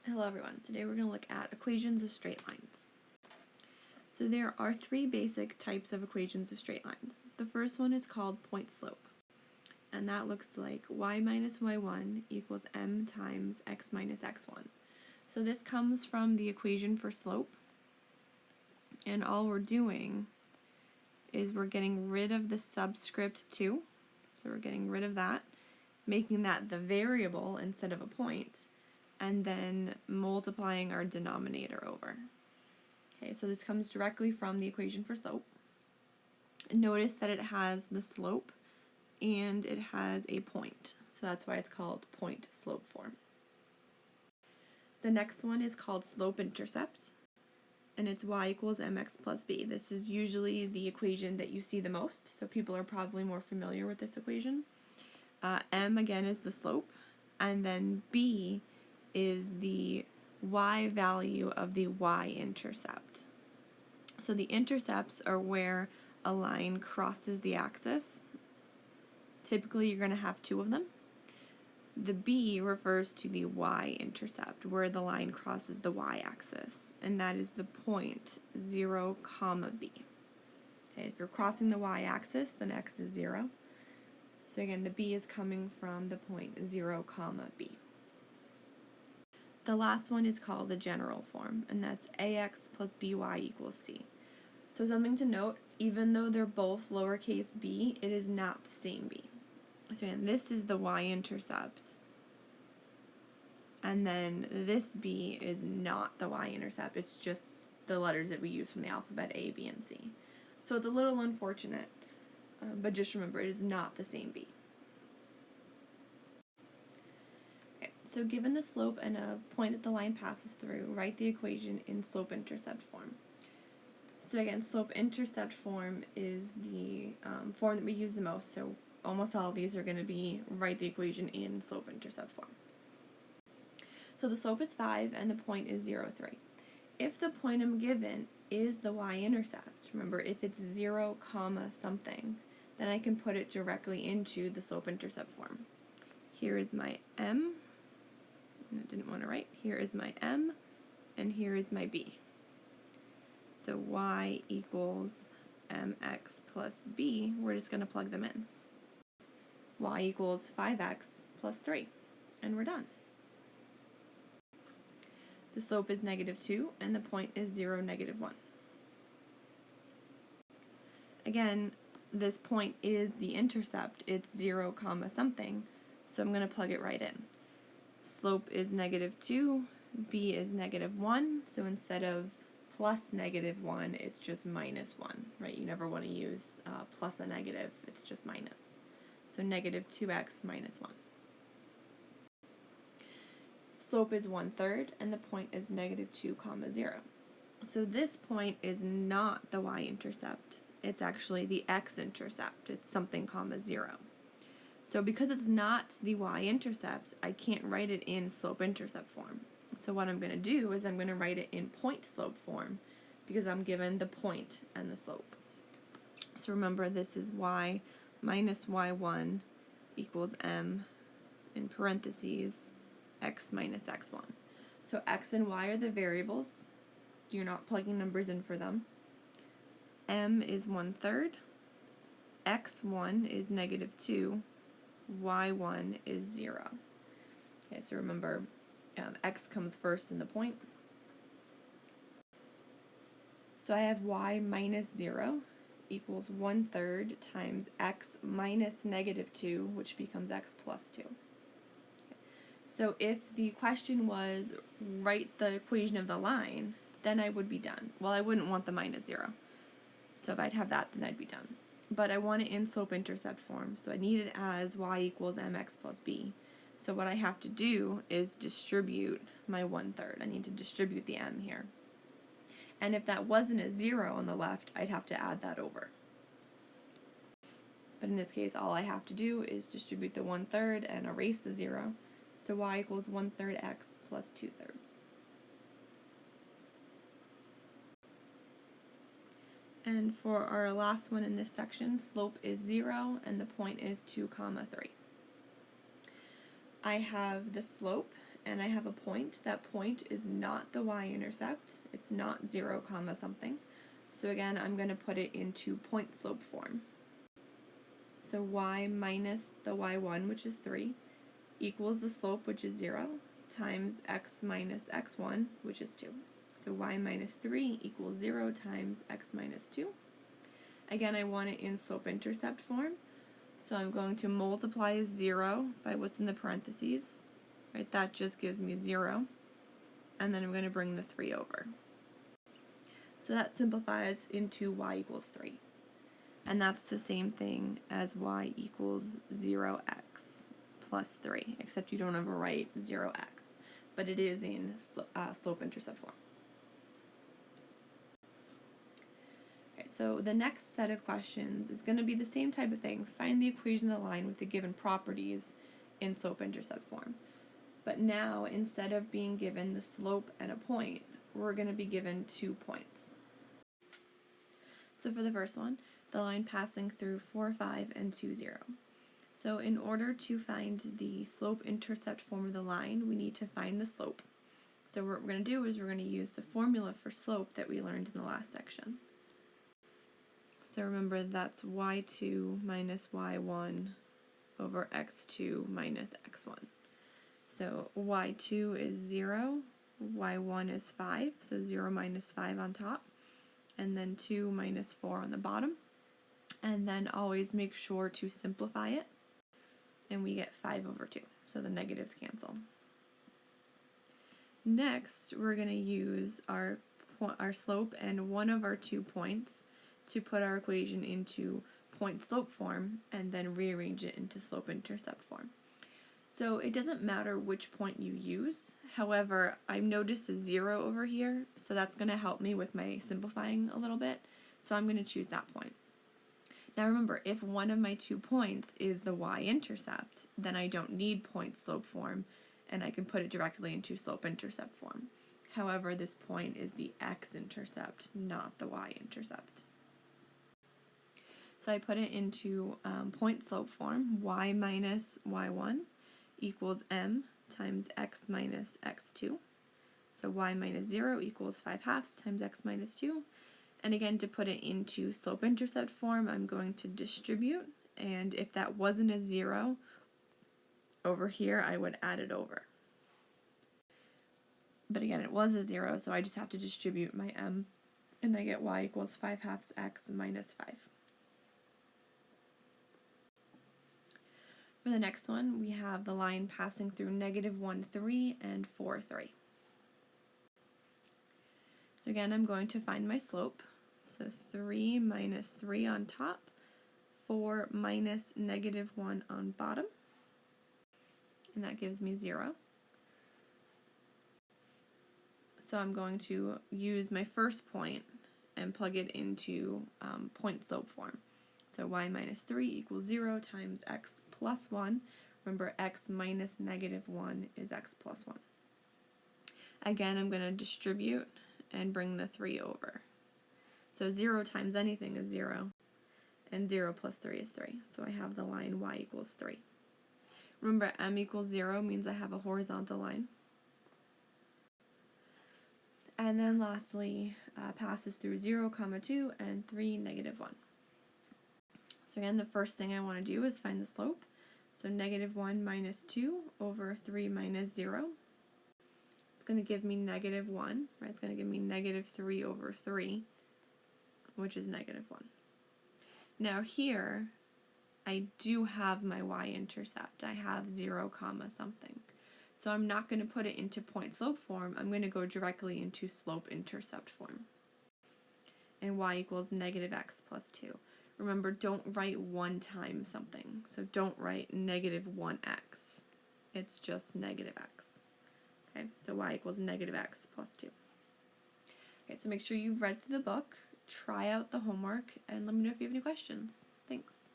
Hello everyone, today we're going to look at equations of straight lines. So there are three basic types of equations of straight lines. The first one is called point slope, and that looks like y minus y1 equals m times x minus x1. So this comes from the equation for slope, and all we're doing is we're getting rid of the subscript 2, so we're getting rid of that, making that the variable instead of a point, and then multiplying our denominator over. Okay, so this comes directly from the equation for slope. Notice that it has the slope and it has a point, so that's why it's called point slope form. The next one is called slope-intercept, and it's y equals mx plus b. This is usually the equation that you see the most, so people are probably more familiar with this equation. M again is the slope, and then b is the y value of the y-intercept. So the intercepts are where a line crosses the axis. Typically you're going to have two of them. The b refers to the y-intercept, where the line crosses the y-axis, and that is the point 0, b. Okay, if you're crossing the y-axis, then x is 0. So again, the b is coming from the point 0, b. The last one is called the general form, and that's ax plus by equals c. So something to note, even though they're both lowercase b, it is not the same b. So again, this is the y-intercept, and then this b is not the y-intercept, it's just the letters that we use from the alphabet A, B, and C. So it's a little unfortunate, but just remember it is not the same b. So given the slope and a point that the line passes through, write the equation in slope-intercept form. So again, slope-intercept form is the form that we use the most, so almost all of these are going to be write the equation in slope-intercept form. So the slope is 5 and the point is 0, 3. If the point I'm given is the y-intercept, remember if it's 0, something, then I can put it directly into the slope-intercept form. Here is my m. I didn't want to write. Here is my m, and here is my b. So y equals mx plus b, we're just going to plug them in. Y equals 5x plus 3, and we're done. The slope is -2, and the point is 0, -1. Again, this point is the intercept. It's 0, something, so I'm going to plug it right in. Slope is -2, b is -1, so instead of plus -1, it's just -1, right? You never want to use plus a negative, it's just minus. So -2x minus 1. Slope is 1/3, and the point is -2, 0. So this point is not the y-intercept, it's actually the x-intercept, it's something, 0. So because it's not the y-intercept, I can't write it in slope-intercept form. So what I'm going to do is I'm going to write it in point slope form because I'm given the point and the slope. So remember, this is y minus y1 equals m in parentheses x minus x1. So x and y are the variables. You're not plugging numbers in for them. M is 1/3. x1 is -2. y1 is 0. Okay, so remember, x comes first in the point. So I have y minus 0 equals 1/3 times x minus -2, which becomes x plus 2. Okay. So if the question was write the equation of the line, then I would be done. Well, I wouldn't want the -0. So if I'd have that, then I'd be done. But I want it in slope-intercept form, so I need it as y equals mx plus b. So what I have to do is distribute my 1/3. I need to distribute the m here. And if that wasn't a 0 on the left, I'd have to add that over. But in this case, all I have to do is distribute the 1/3 and erase the 0. So y equals 1/3 x plus 2/3. And for our last one in this section, slope is 0 and the point is 2, 3. I have the slope and I have a point. That point is not the y-intercept. It's not 0 comma something. So again, I'm going to put it into point slope form. So y minus the y1, which is 3, equals the slope, which is 0, times x minus x1, which is 2. So y minus 3 equals 0 times x minus 2. Again, I want it in slope-intercept form. So I'm going to multiply 0 by what's in the parentheses. Right, that just gives me 0. And then I'm going to bring the 3 over. So that simplifies into y equals 3. And that's the same thing as y equals 0x plus 3, except you don't ever write 0x. But it is in slope-intercept form. Okay, so the next set of questions is going to be the same type of thing. Find the equation of the line with the given properties in slope-intercept form. But now, instead of being given the slope and a point, we're going to be given 2 points. So for the first one, the line passing through 4, 5, and 2, 0. So in order to find the slope-intercept form of the line, we need to find the slope. So what we're going to do is we're going to use the formula for slope that we learned in the last section. So remember, that's y2 minus y1 over x2 minus x1. So y2 is 0, y1 is 5, so 0 minus 5 on top, and then 2 minus 4 on the bottom. And then always make sure to simplify it, and we get 5 over 2, so the negatives cancel. Next, we're going to use our slope and one of our 2 points to put our equation into point-slope form, and then rearrange it into slope-intercept form. So it doesn't matter which point you use. However, I've noticed a 0 over here, so that's going to help me with my simplifying a little bit. So I'm going to choose that point. Now remember, if one of my 2 points is the y-intercept, then I don't need point-slope form, and I can put it directly into slope-intercept form. However, this point is the x-intercept, not the y-intercept. So I put it into point-slope form. Y minus y1 equals m times x minus x2. So y minus 0 equals 5/2 times x minus 2. And again, to put it into slope-intercept form, I'm going to distribute. And if that wasn't a 0 over here, I would add it over. But again, it was a 0, so I just have to distribute my m. And I get y equals 5/2 x minus 5. For the next one, we have the line passing through -1, 3 and 4, 3. So again, I'm going to find my slope. So 3 minus 3 on top, 4 minus -1 on bottom, and that gives me 0. So I'm going to use my first point and plug it into point-slope form. So y minus 3 equals 0 times x plus 1. Remember, x minus -1 is x plus 1. Again, I'm going to distribute and bring the 3 over. So 0 times anything is 0, and 0 plus 3 is 3. So I have the line y equals 3. Remember, m equals 0 means I have a horizontal line. And then lastly, passes through 0, 2, and 3, -1. So again, the first thing I want to do is find the slope. So -1 minus 2 over 3 minus 0. It's going to give me -1, right? It's going to give me -3 over 3, which is -1. Now here, I do have my y-intercept. I have 0, something. So I'm not going to put it into point-slope form. I'm going to go directly into slope-intercept form. And y equals -x plus 2. Remember, don't write 1 times something. So don't write -1x. It's just -x. Okay, so y equals -x plus 2. Okay, so make sure you've read through the book, try out the homework, and let me know if you have any questions. Thanks.